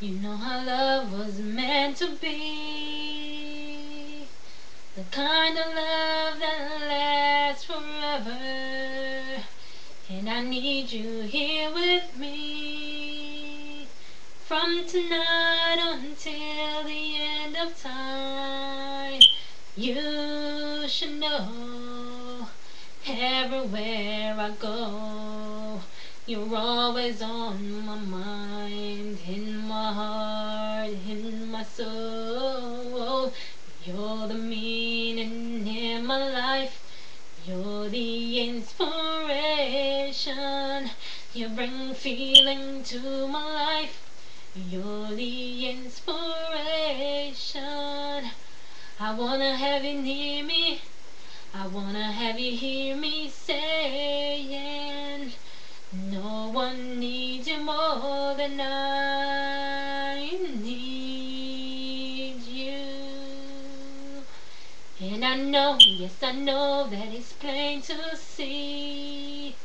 You know our love was meant to be the kind of love that lasts forever. And I need you here with me from tonight until the end of time. You should know everywhere I go, you're always on my mind, in my heart, in my soul. You're the meaning in my life. You're the inspiration. You bring feeling to my life. You're the inspiration. I wanna have you near me. I wanna have you hear me saying, no one needs you more than I need you. And I know, yes I know that it's plain to see,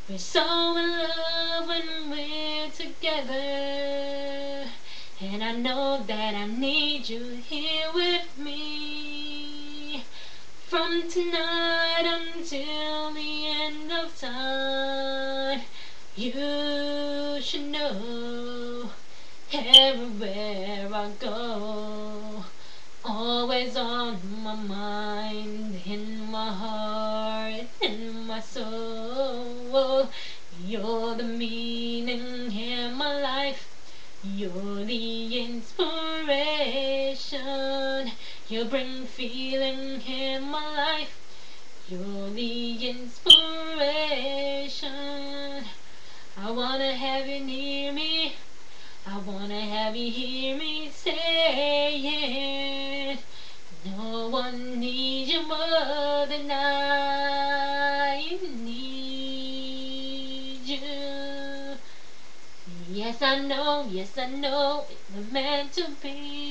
we're so in love when we're together. And I know that I need you here with me from tonight until the end of time. You should know everywhere I go, always on my mind, in my heart, in my soul. You're the meaning in my life. You're the inspiration. You bring feeling in my life. You're the inspiration. I wanna have you near me. I wanna have you hear me say it. No one needs you more than I need you. Yes I know, it's meant to be.